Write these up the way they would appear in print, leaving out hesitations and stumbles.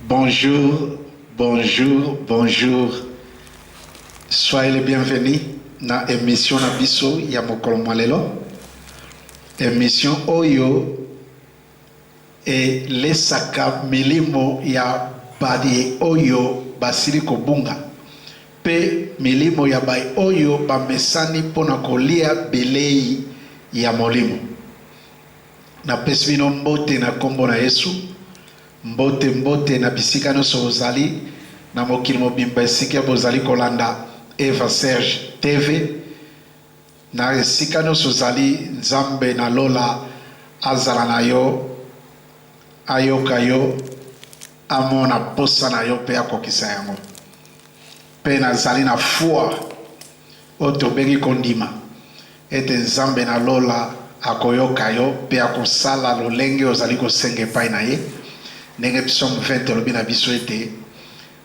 Bonjour, bonjour, bonjour. Soyez les bienvenus dans l'émission Nabiso ya mokolo mwalelo. Émission Oyo et lesaka milimo ya badi Oyo basili kobunga. Pe milimo ya bai Oyo bamesani pona kolia bilei ya molimo. Na pesmino mbote na kombo na Yesu. Mbote na bisika no sozali na mokili mobimba esika bozali kolanda Eva Serge TV na esika no sozali Nzambe na lola azala na yo ayoka yo amona posa na yo pe akokisa yango pe nazali na foi oto bengi kondima ete Nzambe na lola akoyoka yo pe akosala lolenge ozali kosenge pai na ye. Ndenge Psalm 20 lobi na biso ete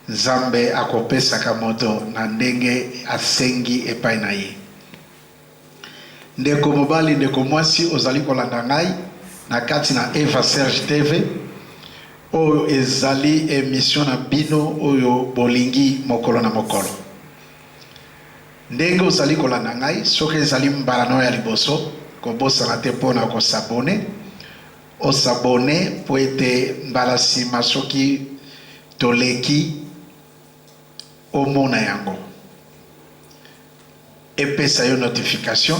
Nzambe akopesaka moto na ndenge asengi epai na ye. Ndeko mobali ndeko mwasi ozali kolanda ngai na kati na Eva Serge TV oyo ezali émission na bino oyo bolingi mokolo na mokolo. Ndenge ozali kolanda ngai soki ezali mbala no ya liboso kobosana te mpona kosabone. O s'abonner pour être mbalasi masoki toleki omona yango epesa yo notification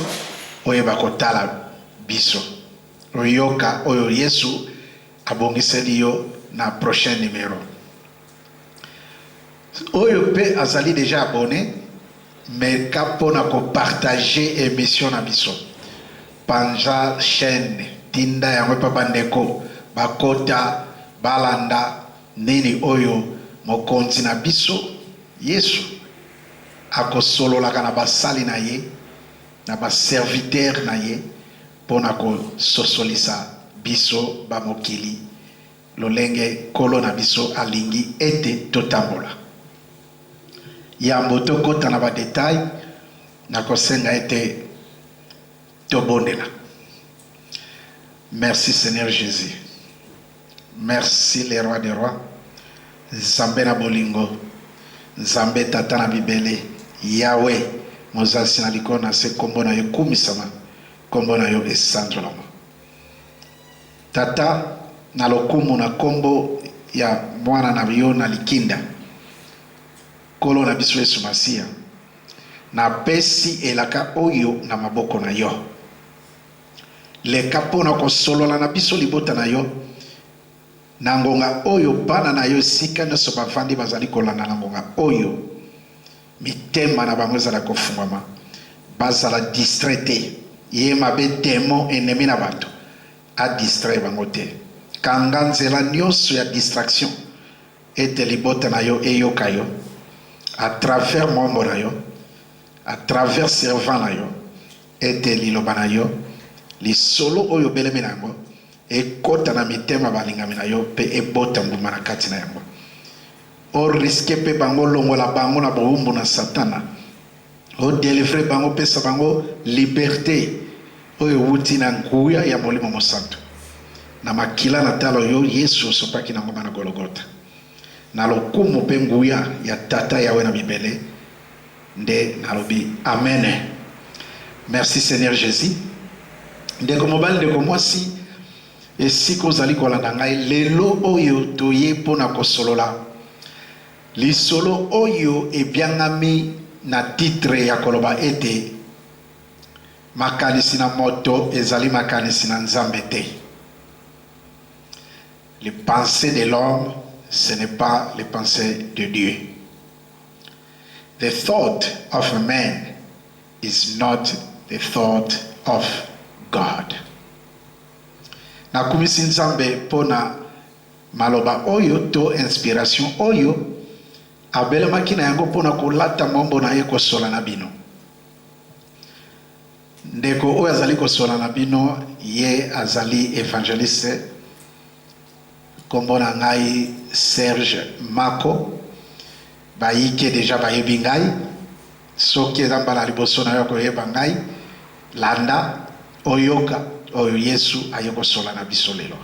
oyeba kotala biso oyoka oyo Yesu abongiseli yo na prochain numéro oyo pe azali déjà abonné mais kapona ko partager émission na biso panja chaîne tinda yango pa bandeko bakota balanda nini oyo mokonzi na biso Yesu akosololaka na basali na ye na baserviteur na ye pona ko sosolisa biso bamokili lolenge kolo na biso alingi ete totambola yambo tokota na badetail na kosenga ete tobondela. Merci Seigneur Jésus. Merci les rois des rois. Nzambe na bolingo. Nzambe tata na bibele. Yahweh. Mozasi na likona se kombo na yo kumisama. Kombo na yo esandolama. Tata na lokumu na kombo ya mwana na yo na likinda. Kolo na biso Yesu Masia. Na pesi elaka oyo na maboko na yo. Le kapo na kosolola na biso libota na yo nangonga oyo bana na yo sika nyonso bavandi bazali kolanda nangonga oyo mitema na bango ezala kofungwama bazala distraite ye mabe demo ennemi na bato a distrait bango te kanga nzela nyonso ya distraction ete libota na yo eyoka yo à travers mombo na yo à travers servant na yo ete liloba na yo li solo oyo beleme nango e kota na mitema balingami na yo pe ebota mbuma na kati na yango o risque pe bango longola bango na boumbu na satana o délivrer bango pesa bango liberté oyo wuti na nguya ya molimo mosantu na makila na talo yo Yesu sopaki na ngoma na Golgotha na lokumu pe nguya ya tata yawe na bibele nde nalobi amen. Merci Seigneur Jésus. Ndeko mobali ndeko mwasi esiko ozali kolanda ngai lelo oyo toye pona kosolola lisolo oyo ebyangami na titre ya koloba ete makanisi na moto ezali makanisi na Nzambe te. Les pensées de l'homme ce n'est pas les pensées de Dieu. The thought of a man is not the thought of God. Na kumisi Nzambe pona maloba oyo to inspiration oyo abela makina yango pona kolata mombo na ye kosola na bino. ndeko oyo azali kosola na bino ye azali évangéliste kombo na ngai Serge Mako bayike déjà bayebi ngai soki eza mbala liboso na yo koyeba ngai landa oyoka oyo Yesu aye kosola na biso lelo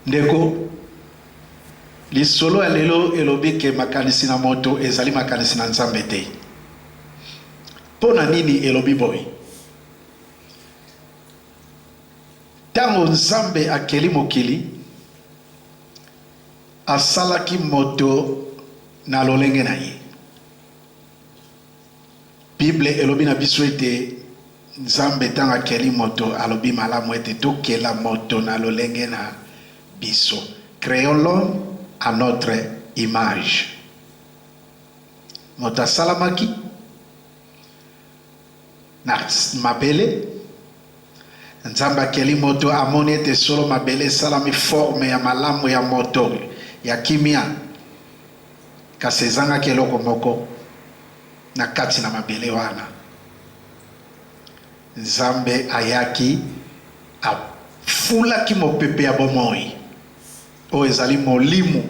ndeko lisolo ya lelo elobi ke makanisi na moto ezali makanisi na Nzambe te. Pona nini elobi boy? Tango Nzambe akeli mokili asalaki moto na lolenge na ye. Bible elobi na biso ete Nzambe tango akeli moto alobi malamu ete tokela moto na lolenge na biso. Créons l'homme à notre image. Moto asalamaki na mabele. Nzambe akeli moto amoni ete solo mabele salami forme ya malamu ya moto ya kimia kasi ezangaki eloko moko na kati na mabele wana. Nzambe ayaki afulaki mopepe ya bomoi oyo ezali molimo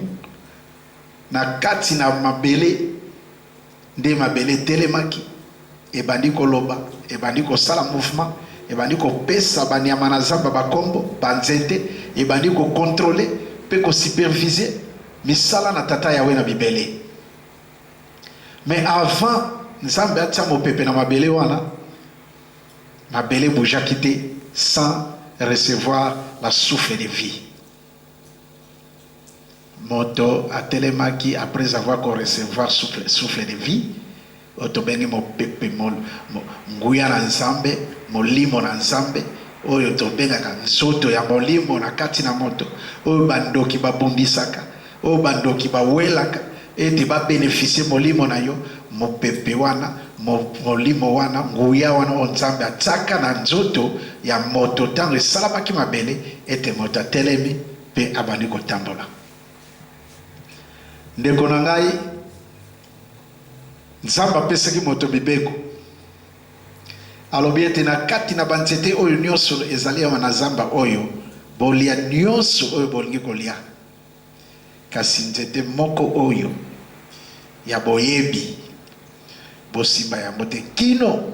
na kati na mabele nde mabele telemaki ebandi koloba ebandi kosala mouvement ebandi kopesa banyama na zamba bakombo banzete ebandi kokontrole pe kosuperviser misala na tata yawe na bibele. Mais avant Nzambe atia mopepe na mabele wana mabele boujaki te sans recevoir la souffle de vie. Moto atelemaki après avoir recevoir souffle de vie otobengi mopepe nguya na Nzambe molimo na Nzambe oyo tobengaka nzoto ya molimo na kati na moto oyo bandoki babundisaka oyo bandoki bawelaka ete babénéficier molimo na yo mopepe wana molimo wana nguya wana o Nzambe ataka na nzoto ya moto tango esalamaki mabele ete moto atelemi pe abandi kotambola. Ndeko na ngai Nzambe apesaki moto mibeko alobi ete na kati na banzete oyo nyonso ezali awa na zamba oyo bolia nyonso oyo bolingi kolia kasi nzete moko oyo ya boyebi bosimba ya mote kino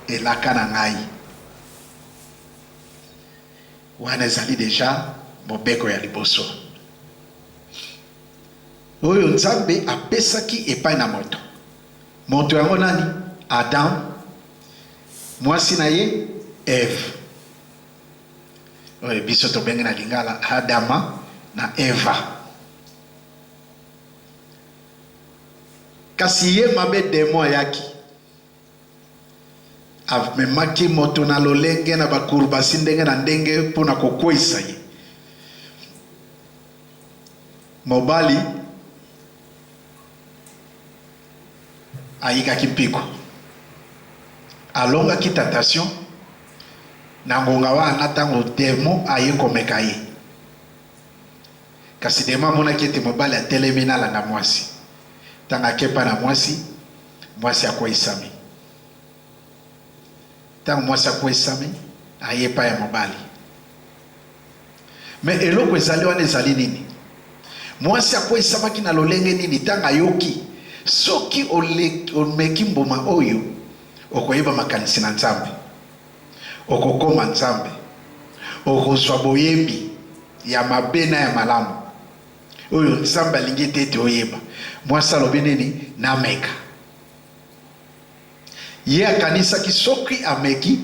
elaka na ngai wana ezali deja mobeko ya liboso oyo Nzambe apesaki epai na moto. Moto yango nani? Adam, mwasi na ye Eve. Oyo biso tobenge na lingala Adama na Eva. Kasi ye mabe demo yaki amemaki moto na lolenge na bakurbasi ndenge na ndenge mpona kokwisa ye. Mobali ayikaki mpiko alongaki tentation na ngonga wana ntango demo aye komeka ye kasi demo amonaki ete mobali atelemi nalanda mwasi ntango akepa na mwasi mwasi akwesami ntango mwasi akwesami aye epai ya mobali. Mais eloko ezali wana ezali nini? Mwasi akwesamaki na lolenge nini ntango ayoki soki omeki mbuma oyo okoyeba makanisi na Nzambe okokoma Nzambe okozwa boyebi ya mabe na ya malamu oyo Nzambe alingi tete oyeba. Mwasi alobi nini? Nameka. Ye akanisaki soki ameki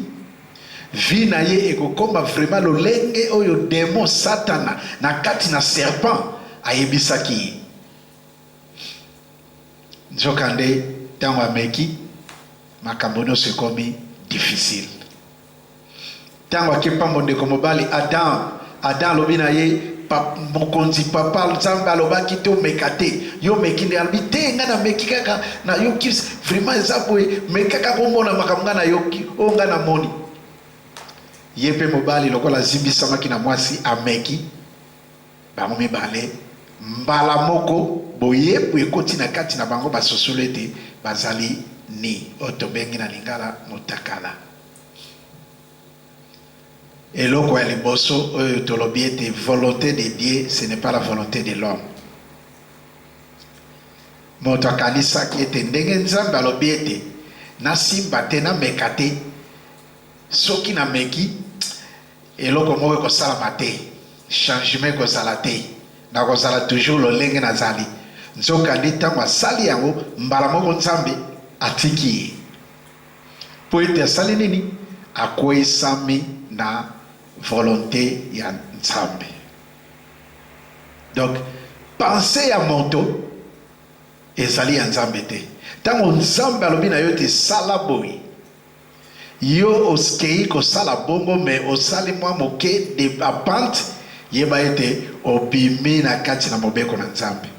vi na ye ekokoma vraiment lolenge oyo demo satana na kati na serpent ayebisaki ye. Nzokande tango ameki makambo nyonso ekomi difficile. Tango akepambo ndeko mobali Adam lobi na ye mokonzi papa Nzambe alobaki te omeka te yo meki nde alobi te nga na meki kaka na yoki vraiment eza boye mekaka komona makambo nga na yoki o nga na moni. Ye pe mobali lokola zimbisamaki na mwasi ameki bango mibale mbala moko boyebu ekoti na kati na bango basosolo ete bazali ni otobengi na lingala motakala. Et l'autre est le bosso, volonté de Dieu, ce n'est pas la volonté de l'homme. Moto kanisa qui était ndengenza balobiete na simba tena mekate soki na meki eloko moko ko sala mate changement ko sala te na ko sala toujours lo lenge na zali nzoka ndita masali yango mbala moko nzambe atiki po ete asali nini akwesami na volonté ya nzambe. Donc penser ya moto ezali ya nzambe te. Tango nzambe alobi na yo te sala boy yo oskei ko sala bongo me osali mwa moke de apante yeba ete obimi na kati na mobeko na nzambe.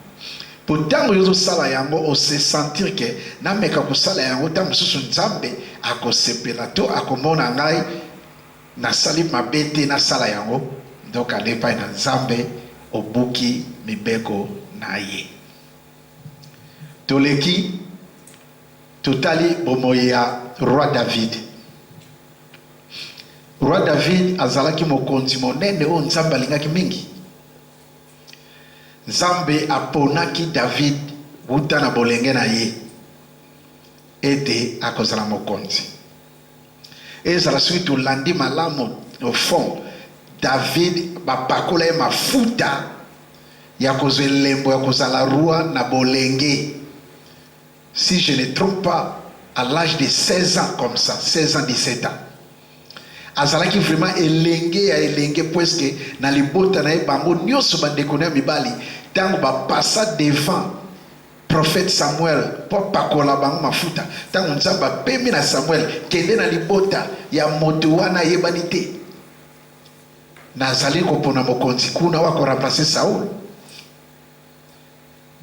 Po tango yo sala yango o se sentir que na meka ko sala yango tango susu nzambe akosepela to akomona ngai na sali mabete na sala yango donc alepa na nzambe obuki mibeko na ye. Toleki totali bomoya roi David. Roi David azalaki mokonzi monene o nzambe alingaki mingi. Nzambe aponaki David wuta na bolenge na ye ete akozala mokonzi. Ezala soki tolandi malamu au fond David bapakola ye mafuta ya kozwa elembo ya kozala roi na bolenge. Si je ne trompe pas, à l'âge de 16 ans comme ça, 16 ans, 17 ans. Azalaki vraiment elenge presque na libota na bango nyoso bandekona mibali tango ba passa devant prophète Samuel pour pakola bango mafuta tango nzamba pemi na Samuel kende na libota ya moto wana yebani te nazali kopona mokonzi kuna wa ko remplacer Saul.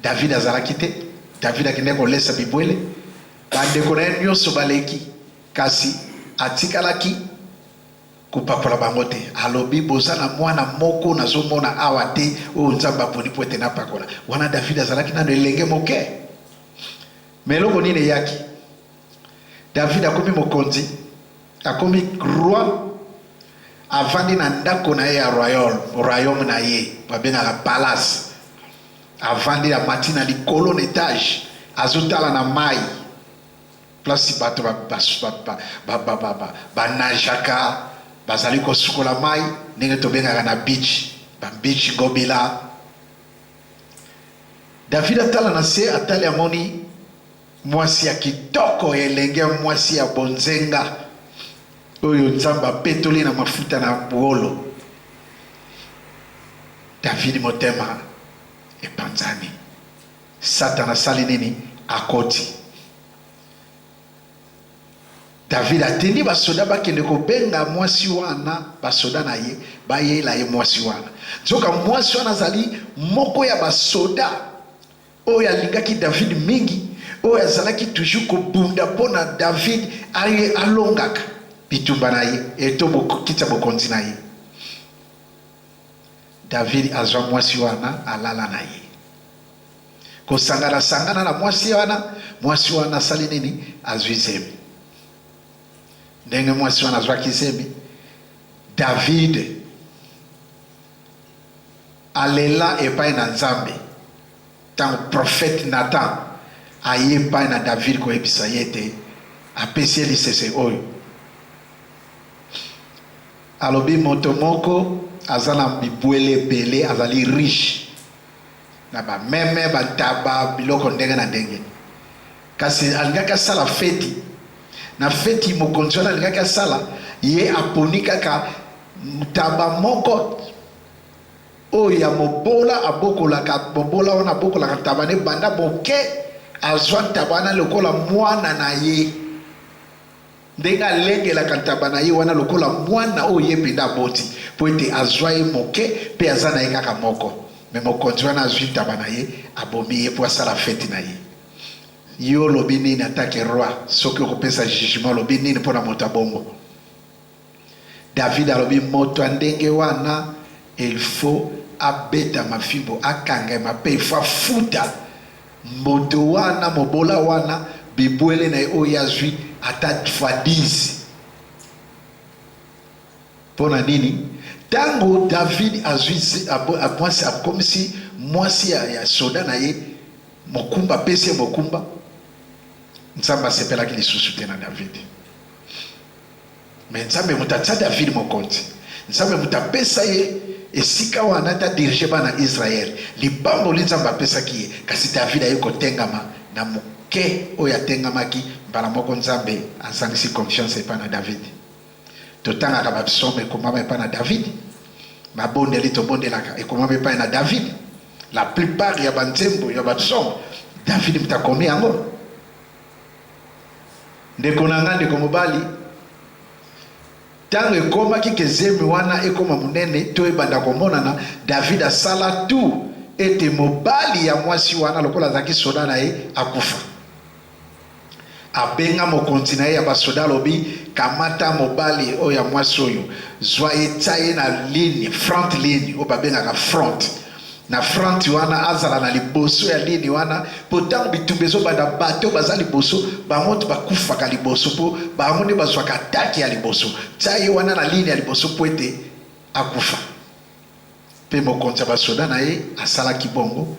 David azalaki te. David akende ko lesa bibwele bandekona nyoso baleki kasi atikalaki kupapola bango te alobi bozana mwana moko nazomona awa te o nzamba poni poete na pakola wana David azalaki na elenge moke meloko nini yaki David akomi mokonzi akomi roi avandi na ndako na ye ya royaume na ye babenga la palace avandi la matina likolo na etage azotala na mai place bato banajaka bazali kosukola mai ndenge tobengaka na beach beach gobila. David atala na se atali amoni mwasi ya kitoko elenge mwasi ya bonzenga oyo nzamba petoli na mafuta na buolo. David motema epanzani Satan asali nini akoti. David atendi basoda bakende kobenga mwasi wana basoda na ye bayela ye mwasi wana zoka mwasi wana zali moko ya basoda oyo alingaki David mingi oyo azalaki toujours kobunda pona David aye alongaka bitumba na ye eto bokita bokonzi na ye. David azwa mwasi wana alala na ye kosangana na mwasi wana asali nini azwi zemi ndenge mwasi wana azwaki zemi David alela epai na nzambe tango prophète Nathan aye epai na David koyebisa ye te apesi lisese oyo alobi moto moko aza na bibwele ebele azali riche na bameme bataba biloko ndenge na ndenge kasi alingaki asala feti na feti mokonzi wana alingaki asala ye aponi kaka taba moko oyo ya mobola abokolaka mobola wana abokolaka taba ne banda boke azwa taba wana lokola mwana na ye ndenge alengelaka taba na ye wana lokola mwana oyo ye mpenza aboti po ete azwa ye moke mpe aza na ye kaka moko me mokonzi wana azwi taba na ye abomi ye po asala feti na ye. Yo lobi nini atake roi soki okopesa jugement lobi nini mpona moto abongo. David alobi moto ndenge wana il faut abeta mafimbo akanga mape il faut afuta moto wana mobola wana bibwele na oyo azwi ata fois 10. Pona nini? Tango David azwi mwasi akomisi mwasi ya soda na ye mokumba pesi mokumba, nzambe asepelaki lisusu te na David. Mais nzambe mutatsa David mokonzi, nzambe mutapesa ye esika wana ta dirige bana Israel libambo nzambe apesaki ye, kasi David aye kotengama na moke oyo atengamaki mbala moko nzambe asangisi confiance epa na David. Totangaka babisome ekomama epa na David, mabondeli tobondelaka ekomama epa na David. La plupart ya banzembo ya babisome David mutakomi yango. Ndeko nanga ndeko mobali, tango ekomaki kezemi wana ekoma munene to ebanda komonana, David asala tu ete mobali ya mwasi wana lokola zaki soda na ye akufa. Abenga mokonzi na ye ya basoda lobi kamata mobali oyo ya mwasi oyo zwa etaye na ligne, front ligne oyo babengaka front. Na front wana azala na liboso ya ligne wana, potango bitumba ezobanda bato baza liboso, bango bakufaka liboso po bango nde bazwaka ataki ya liboso. Taye wana na ligne ya liboso po ete akufa. Pe mokonzi ya basoda na ye asalaki bongo,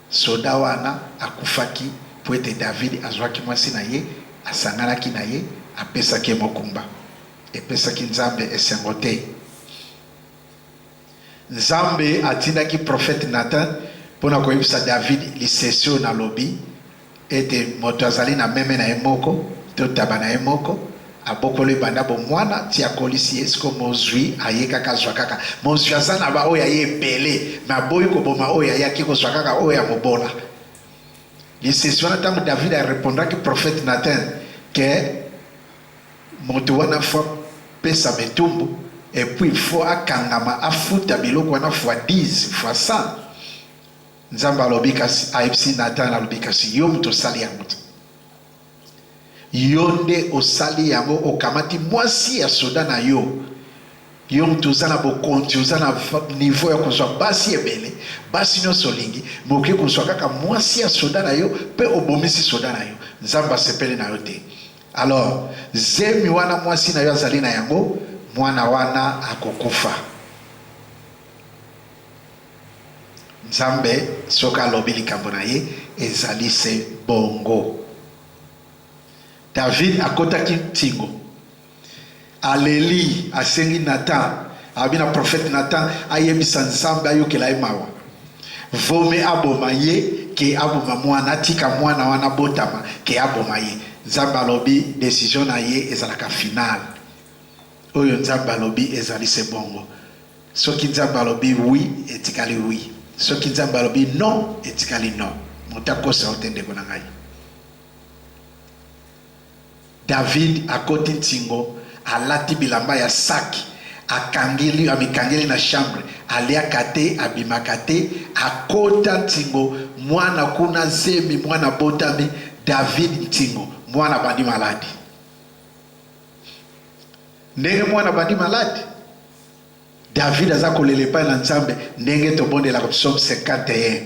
soda wana akufaki po ete David azwaki mwasi na ye, asanganaki na ye, apesaki mokumba, epesaki nzambe esengo te. Nzambe atindaki prophète Nathan pona koyebisa David lisesio na lobi ete moto azali na meme na emoko to taba na emoko abokolo banda bo mwana ti akolisi esko mozwi ayeka kazwa kaka mozwi azana ba oya yebele na boyi ko boma oya yaki ko zwa kaka oya mobola. Lisesio na tango David a répondaki prophète Nathan que moto wana fo pesa metumbu. Et puis il faut akangama afuta biloko wana fois 10 fois 100. Nzamba lobikasi aipsi Nathan la lobikasi yo mto sali yango. Yonde osali yango okamati mwasi ya soda na yo. Yo mto zana bokonti uzana niveau ya kozwa basi ebele. Basi no solingi moke kozwa kaka mwasi ya soda na yo pe obomisi soda na yo. Nzamba sepele na yo te. Alors zemi wana mwasi na yo azali na yango, mwana wana akokufa. Nzambe soka lobi likambo na ye ezali se bongo. David akotaki ntingo, aleli asengi Nathan, abina prophète Nathan ayebisa Nzambe ayokela ye mawa. Vome aboma ye ke aboma mwana, tika mwana wana botama ke aboma ye. Nzambe alobi décision na ye ezalaka final. Oyo Nzambe alobi ezali se bongo. Soki Nzambe alobi oui etikali oui, soki Nzambe alobi non etikali non. Motakosa otende kona ngai. David akoti ntingo, alati bilamba ya saki, akangeli amikangeli na chambre, alia kate abimakate, akota ntingo, mwana kuna zemi, mwana botami, David ntingo, mwana bandi maladi. Ndenge mwana bandi maladi, David aza kolelepa na Nzambe, ndenge tobonde la Psaume 51.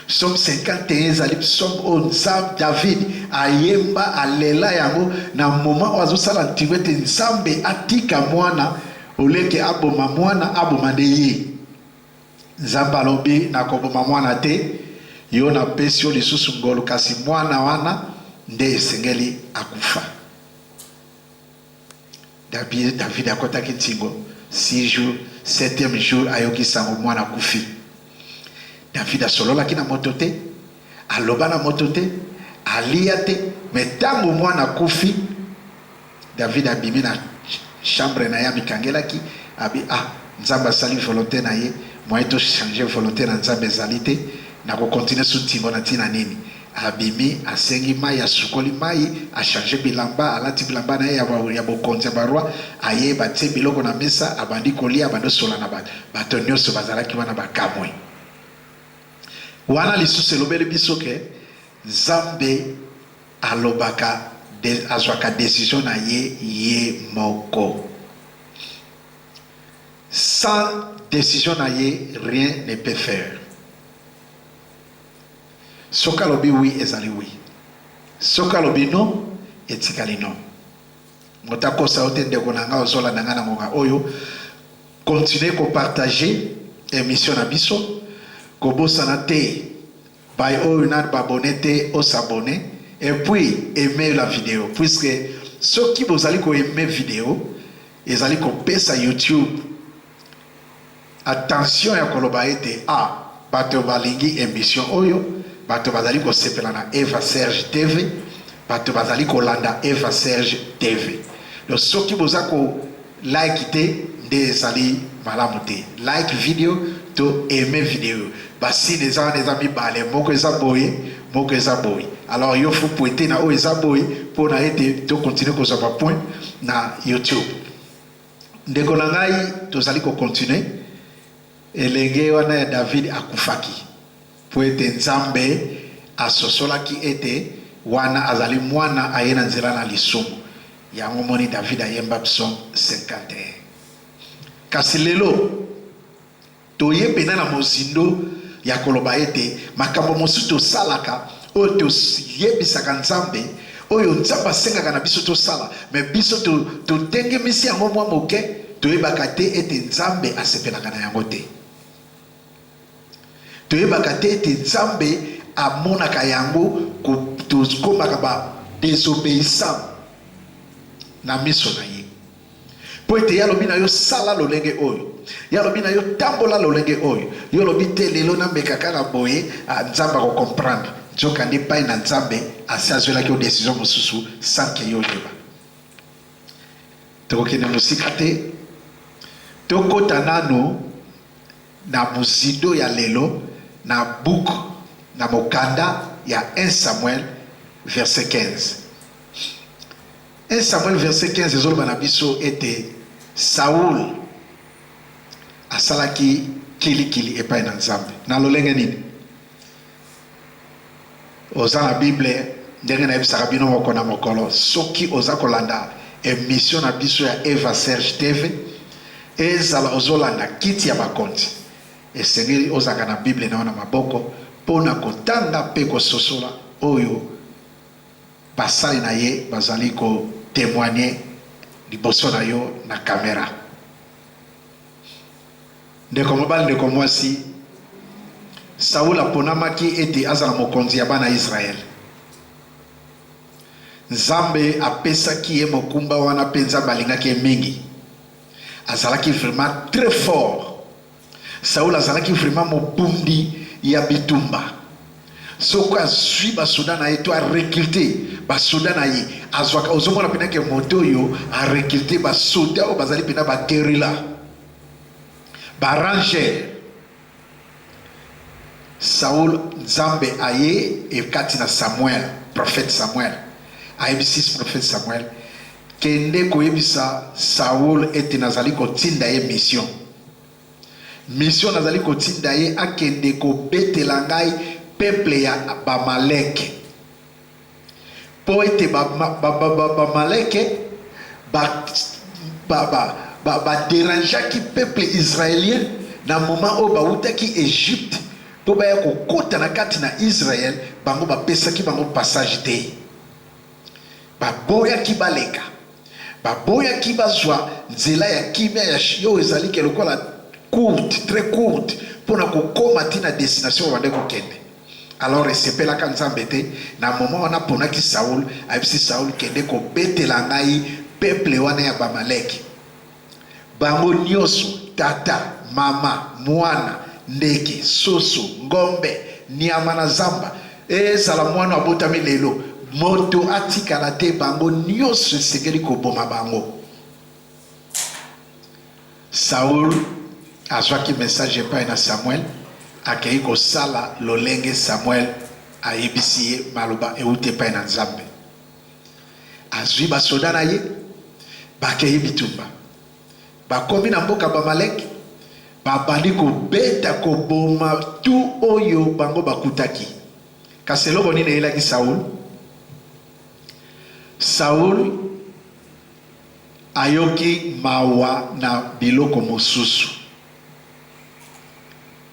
Psaume 51 ezali psaume o Nzambe David ayemba alela yango na moment ozo sala ntingo ete Nzambe atika mwana oleke aboma mwana aboma ndeye. Nzambe alobi na koboma mwana te, yo na pesi yo lisusu ngolo, kasi mwana wana nde esengeli akufa. David akotaki ntingo 6 jours, 7e jour ayoki sango mwana kufi. David asolola ki na moto te, aloba na moto te, alia te, metango mwana kufi, David abimi na chambre na ye amikangelaki, abi Nzambe asali volonté na ye, moye to changer volonté na Nzambe ezali te, na ko continuer su ntingo na tina nini. Abimi asengi mai, asukoli mai, a changer bilamba, alati bilamba na ye ya bokonzi ya barwa, aye batie biloko na mesa, abandi kolia, abando sola na bato nyonso bazalaki wana bakamwe. Wana lisusu elobeli biso ke Nzambe alobaka azwaka décision na ye moko. Sans décision na ye, rien ne peut faire. Soka lobi oui ezali oui. soka lobino etikali non. Motako sa otende konanga ozola nanga na ngonga oyo. Continuez à partager l'émission na biso. Kobo sanate by oyo na abonné te o s'abonner et puis aimer la vidéo puisque ceux qui vous allez aimer vidéo ils allez pesa YouTube. Attention ya koloba ete bato balingi émission oyo bato bazali ko sepela na Eva Serge TV bato bazali ko landa Eva Serge TV. Donc ceux qui vous ako like te de sali malamu te like vidéo to aimer vidéo basi les amis balé moko ezaboye moko ezaboye alors il faut pointer na o ezaboye pour na ete to continuer ko zapa point na YouTube ndeko na ngai to sali ko continuer elenge wana David akufaki pour ete nzambe asosola ki ete wana azali mwana ayena nzela na lisumu yango moni David ayemba psalm 51 kasi lelo toye pena na mozindo ya koloba ete makambo mosusu tosalaka oyo toyebisaka nzambe oyo nzambe asengaka na biso tosala me biso totengemisi yango mwa moke toyebaka te ete nzambe asepelaka na yango te toyebaka te ete nzambe amonaka yango tokomaka ba désobéissant na miso na ye po ete yalobi na yo sala lolenge oyo yalobi na yo tambola lolenge oyo yolobi te lelo na mekaka na boye nzambe ko comprendre nzoka ndi pai na nzambe asi azwelaki yo décision mosusu sans ke yo yeba tokokende mosika te tokota nano na mozindo ya lelo na book na mokanda ya 1 Samuel verset 15. 1 Samuel verset 15 ezoloba na biso ete Saul asalaki kilikili epai na nzambe na lolenge nini oza na Bible ndenge nayebisaka bino moko na mokolo soki oza kolanda émission na biso ya Eva Serge TV ezala ozolanda kiti ya bakonzi esengeli ozaka na Bible na wana maboko pona kotanga pe kososola oyo basali na ye bazali ko témoigner liboso na yo na kamera ndeko mobali ndeko mwasi Saul aponamaki ete azala mokonzi ya bana Israel nzambe apesaki ye mokumba wana pe nzambe alingaki ye mingi azalaki vraiment très fort Saul azalaki vraiment mobundi ya bitumba soko azwi basoda na ye to arecruter basoda na ye azwaka ozomona pena ke moto yo arecruter basoda oyo bazali pena baguerilla baranger Saul nzambe aye ekati na Samuel prophète Samuel ayebisi prophète Samuel kende koyebisa Saul ete nazali kotinda ye mission nazali kotinda ye akende kobetela ngai peuple ya bamaleke po ete bamaleke baderangeaki peuple israélien na moment oyo bautaki Égypte po baya kokota na kati na Israël bango bapesaki bango passage te baboyaki baleka baboyaki bazwa nzela ya kimia ya oyo ezalaki lokola courte très courte mpona kokoma ntina destination bande kokende alors esepelaka nzambe te na moment wana ponaki Saul ayebisi Saul kende kobetela ngai peuple wana ya bamaleki bango nyonso tata mama mwana ndeke soso ngombe nyama na zamba ezala mwana abotami lelo moto atikala te bango nyonso esengeli koboma bango Saul azwaki message epai na Samuel akei kosala lolenge Samuel ayebisi ye maloba euti epai na nzambe azwi basoda na ye bakei bitumba bakomi na mboka bamaleki babandi kobeta koboma tu oyo bango bakutaki kasi eloko nini eyelaki Saul ayoki mawa na biloko mosusu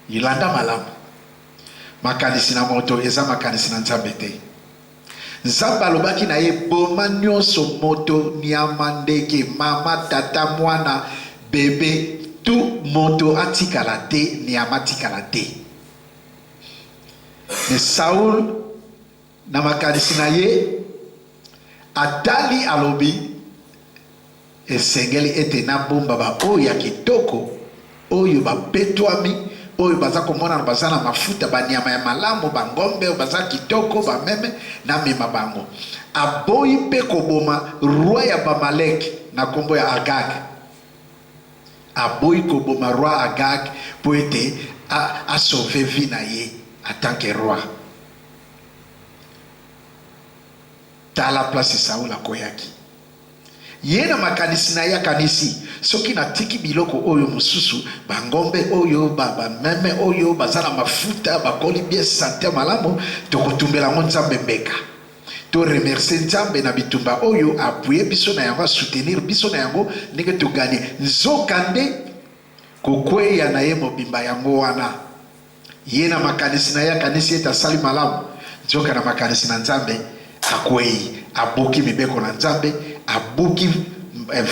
yilanda malamu makanisi na moto eza makanisi na nzambe te Nzambe alobaki na ye boma nyonso moto nyama ndeke mama tata mwana bebe tout moto atikala te nyama atikala te. Mais Saul na makanisi na ye atali alobi esengeli ete na bomba ba oyo ya kitoko oyo bapetwami oyo baza komona na baza na mafuta banyama ya malamu bangombe oyo baza kitoko bameme na mema bango. Aboyi mpe koboma roi ya Bamalek na kombo ya Agag. Aboyi koboma roi Agag po ete a sauve vie na ye en tant que roi. Tala place Saul akoyaki. Yena makanisi na ya kanisi soki na tiki biloko oyo mususu bangombe oyo baba meme oyo bazana mafuta bakoli bien santé malamu tokotumbela nzambe mbeka to remercier nzambe na bitumba oyo appuyer biso na yango soutenir biso na yango ndenge to gagner nzokande kokweya na ye mobimba yango wana. Yena makanisi na ya kanisi eta sali malamu nzoka na makanisi na nzambe akwei aboki mibeko na nzambe abuki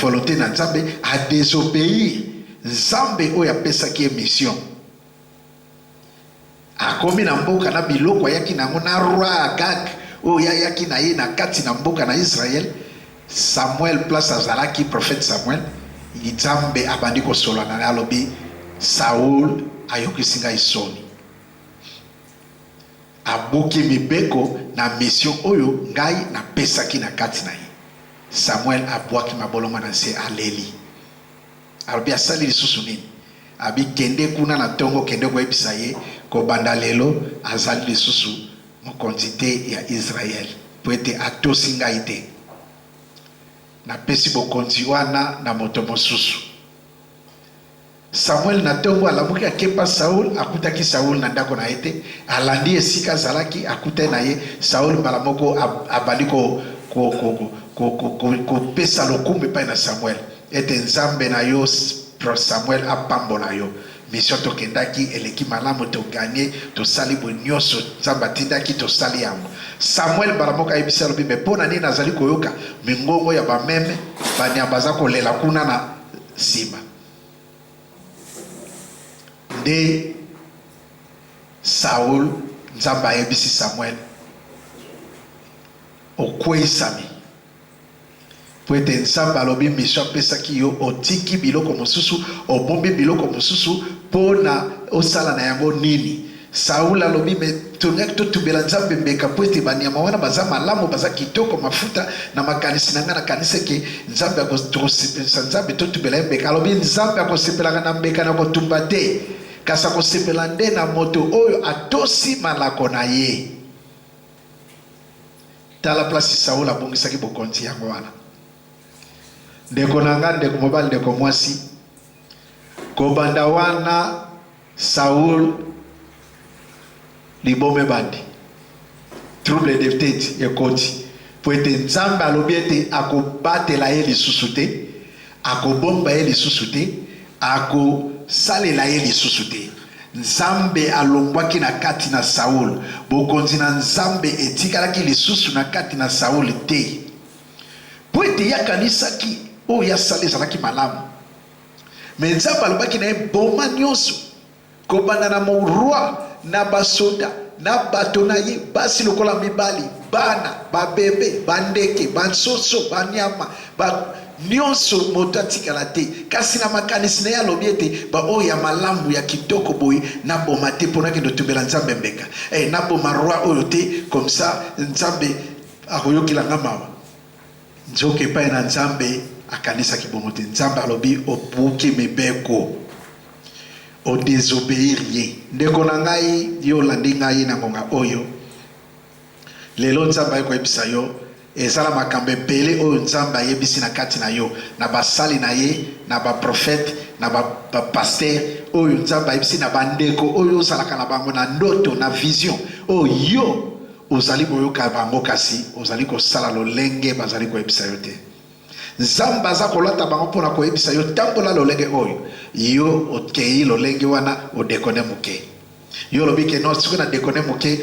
volonté na nzambe a désobéir nzambe oyo apesaki mission akomi na mboka na biloko ayaki nango na roi Agag oyo ayaki na ye na kati na mboka na Israël. Samuel place azalaki prophète Samuel nzambe abandi kosola na alobi Saul ayokisi ngai soni abuki mibeko na mission oyo ngai na pesaki na kati na ye. Samuel abwaki mabolonga na se aleli alobi asali lisusu nini abi kende kuna na tongo kende koyebisa ye kobanda lelo azali lisusu mokonzi te ya Israel po ete atosi ngai te na pesi bokonzi wana na moto mosusu. Samuel na tongo alamuki akepa Saul akutaki Saul na ndako na ete alandi esika zalaki akute na ye Saul mbala moko abandi ko pesa lokumbe pa na Samuel ete nzambe na yo Samuel apambola yo mission to kendaki eleki malamu to gagner to sali bonyoso nzamba tindaki to sali yango. Samuel baramoka ebisa lobi me pona nini nazali koyoka mingongo ya bameme banyambaza kolela kuna na sima nde Saul nzamba ebisi Samuel okweisami po ete nzambe alobi mission apesaki yo otiki biloko mosusu obombi biloko mosusu pona osala na yango nini. Saul alobi me tongaki totumbela nzambe mbeka po ete banyama wana baza malamu baza kitoko mafuta na makanisi na nga na kanisa ke nzambe akosepelisa nzambe totumbela ye mbeka. Alobi nzambe akosepelaka na mbeka na kotumba te kasi akosepela nde na moto oyo atosi malako na ye. Tala place Saul abongisaki bokonzi yango wana. Ndeko nanga ndeko mobali ndeko mwasi kobanda wana Saul libome bandi trouble de tête ekoti po ete nzambe alobi ete akobatela ye lisusu te akobomba ye lisusu te akosalela ye lisusu te. Nzambe alongwaki na kati na Saul bokonzi na nzambe etikalaki lisusu na kati na Saul te po ete yakanisaki oyo yasala ezalaki malamu. Me nzambe alobaki na ye boma nyonso kobanda na moroi na basoda na bato na ye basi lokola mibali bana babebe bandeke bansoso banyama nyonso moto atikala te kasi na makanisi na ye alobi ete baoyo ya malamu ya kitoko boye naboma te mpona kende otumbela nzambe mbeka naboma roi oyo te comme ça nzambe akoyokelanga mawa. Nzoka epai na nzambe akanisaki bongo te. Nzambe alobi obuki mibeko odesobéir ye. Ndeko na ngai yo olandi ngai na ngonga oyo lelo nzambe akoyebisa yo ezala makambo ebele oyo nzambe ayebisi na kati na yo na basali na ye na baprofete na bapaster oyo nzambe ayebisi na bandeko oyo ozalaka na bango na ndoto na vision oyo ozali koyoka bango kasi ozali kosala lolenge bazali koyebisa yo te. Nzambe aza kolata bango mpona koyebisa yo tambola lolenge oyo yo okei lolenge wana odekone moke yo lobi ke non soki na dekone moke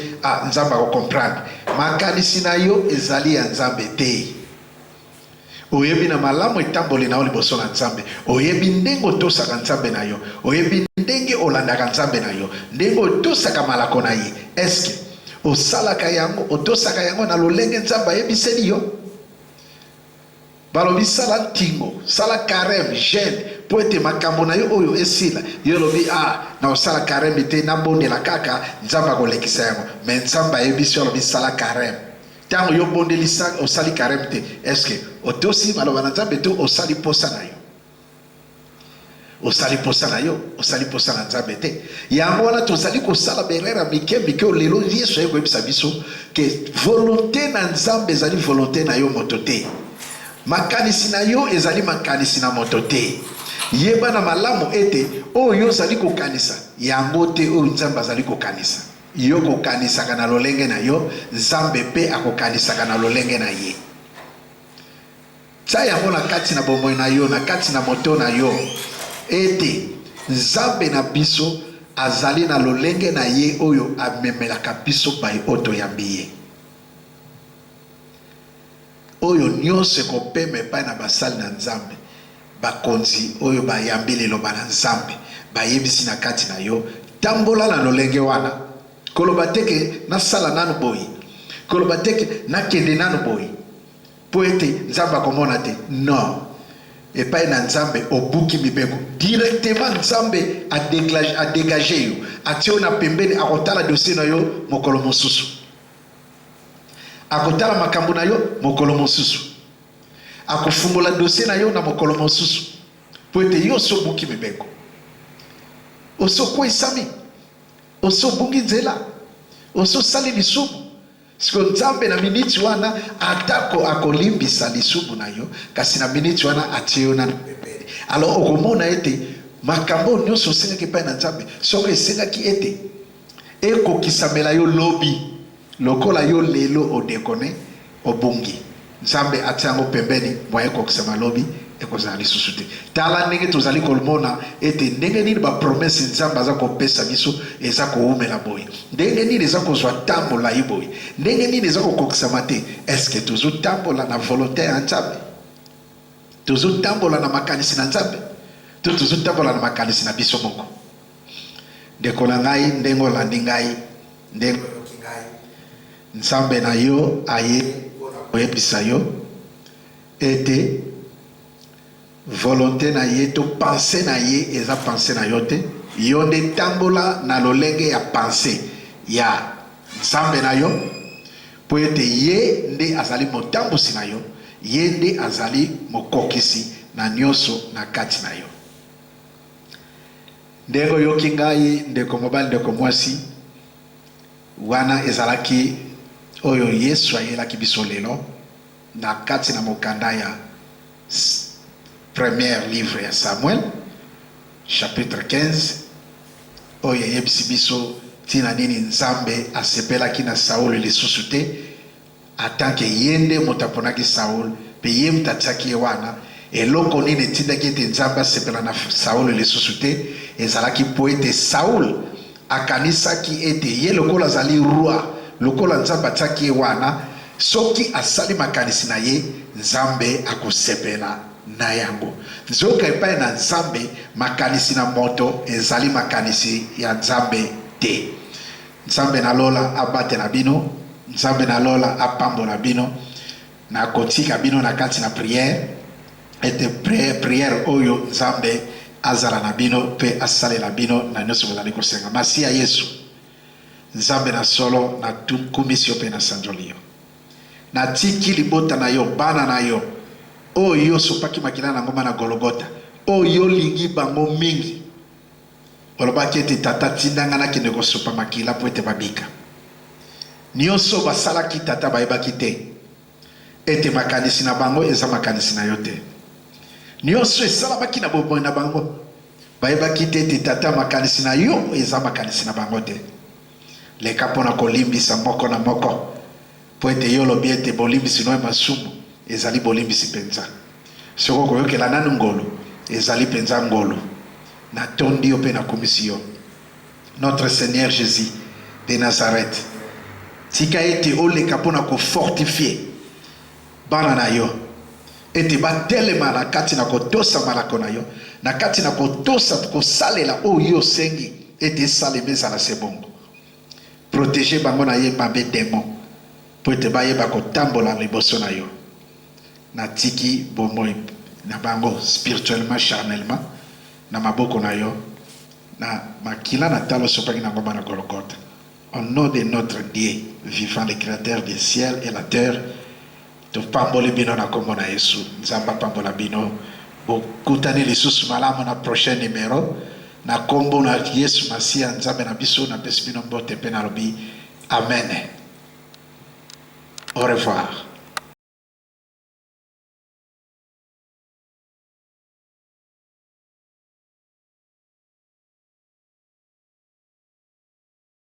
nzambe akokomprendre makanisi na yo ezali ya nzambe te. Oyebi na malamu etamboli na yo liboso na nzambe. Oyebi ndenge otosaka nzambe na yo. Oyebi ndenge olandaka nzambe na yo. Ndenge otosaka malako na ye. Eske osalaka yango, otosaka yango na lolenge nzambe ayebiseli yo? Balobi sala tingo, sala karem, jeune, po ete makambo na yo oyo esila. Yo lobi na osala karem te na bondela kaka nzambe akolekisa yango. Mais nzambe ayebisi yo lobi sala karem. Tango yo bondelisa osali karem te. Eske otosi maloba na nzambe to osali posa na yo? Osali posa na yo, osali posa na nzambe te. Yango wana tozali kosala berera mike lelo Yesu ayebisa biso ke volonté na nzambe ezali volonté na yo moto te. Makanisi na yo ezali makanisi na moto te. Yeba na malamu ete oyo zali kokanisa yango te oyo nzambe azali kokanisa. Yo kokanisa na lolenge na yo, nzambe pe akokanisa na lolenge na ye. Tsa yango na kati na bomoi na yo, na kati na moto na yo, ete nzambe na biso azali na lolenge na ye oyo amemelaka biso bai oto yambiye. Oyo nyonso ekopema epai na basali na nzambe, bakonzi oyo bayambeli loba na nzambe, bayebisi na kati na yo, tambola na lolenge wana. Koloba teke na sala nanu boyi, koloba teke na kende nanu boyi, po ete nzambe akomona te. Non, epai na nzambe obuki mibeko. Directement nzambe a dégagé yo, atio na pembeni akotala dossier na yo mokolo mosusu. Akotala makambo na yo mokolo mosusu. Akofumbola dossier na yo na mokolo mosusu. Po ete yo so buki mibeko. Oso kwesami. Oso bungi nzela. Oso sali lisumu. Siko nzambe na miniti wana atako akolimbisa lisumu na yo. Kasi na miniti wana atio na pembeni. Alors okomona ete makambo nyonso osengaki epai na nzambe soko esengaki ete ekokisamela yo lobi. Lokola yo lelo odekone obungi, nzambe atiango pembeni mwa ekokisama lobi ekozala lisusu te. Tala ndenge tozali kolmona ete ndenge nini ba promesse nzambe aza kopesa biso eza koumela boye. Ndenge nini eza kozwa tambola ye boye. Ndenge nini eza kokokisama te. Eske tozotambola na volonté ya nzambe? Tozotambola na makanisi na nzambe? Tozotambola na makanisi na biso moko? Ndeko na ngai, ndenge olandi ngai, ndenge nzambe na yo aye oyebisa yo ete volonté na ye to pensée na ye eza pensée na yo te. Yo nde tambola na lolenge ya pensée ya nzambe na yo po ete ye nde azali motambusi na yo, ye nde azali mokokisi na nyonso na kati na yo. Ndenge oyoki ngai ndeko mobali ndeko mwasi wana ezalaki oyo Yesu ayelaki biso lelo na kati na mokanda ya premier livre ya Samuel chapitre 15 oyo yebisi biso tina nini nzambe asepelaki na Saul lisusu te atanke yende motaponaki Saul pe ye mutatiaki wana eloko nini tindaki ete nzambe asepela na Saul lisusu te ezalaki po ete Saul akanisaki ete ye lokola azali roi, lokola nzambe atiaki wana soki asali makanisi na ye nzambe akosepela na yango. Nzoka epai na nzambe makanisi na moto ezali makanisi ya nzambe te. Nzambe na lola abate na bino, nzambe na lola apambo na bino, na kotika bino na kati na prière ete prière oyo nzambe azala na bino pe asale na bino na nyonso bozali kosenga. Masi ya Yesu nzambe na solo na tukumisi yo pe na sanjoli yo na tiki libota na yo bana na yo oyo sopaki makila na ngoma na Golgota oyo lingi bango mingi olobaki ete tata tindanga na kende kosopa makila po ete babika nyonso basalaki tata bayebaki te ete makanisi na bango eza makanisi na yo te. Nyonso esalabaki na bomoi na bango bayebaki te ete tata makanisi na yo eza makanisi na bango te. Leka pona kolimbisa moko na moko po ete yo lobi ete bolimbisi no masumu ezali bolimbisi penza. Soko koyokela nanu ngolo ezali penza ngolo na tondi yo pe na komisi yo. Notre Seigneur Jésus de Nazareth, tika ete oleka mpona kofortifie bana na yo ete batelema na kati na kotosa malako na yo na kati na kotosa kosalela oyo yo osengi ete esalema ezala se bongo. Protéger bango na ye mabe démon po ete bayeba kotambola liboso na yo na tiki bomoi na bango spirituellement charnellement na maboko na yo na makila na talo sopaki na ngomba na Golgotha. Au nom de notre Dieu vivant, le créateur du ciel et la terre, to pambole bino na kombo na Yesu nzamba pambola bino bokutani lisusu malamu na prochain numéro na kombo na Yesu Masia nzambe na biso na pesi bino mbote pe na lobi amen. Au revoir.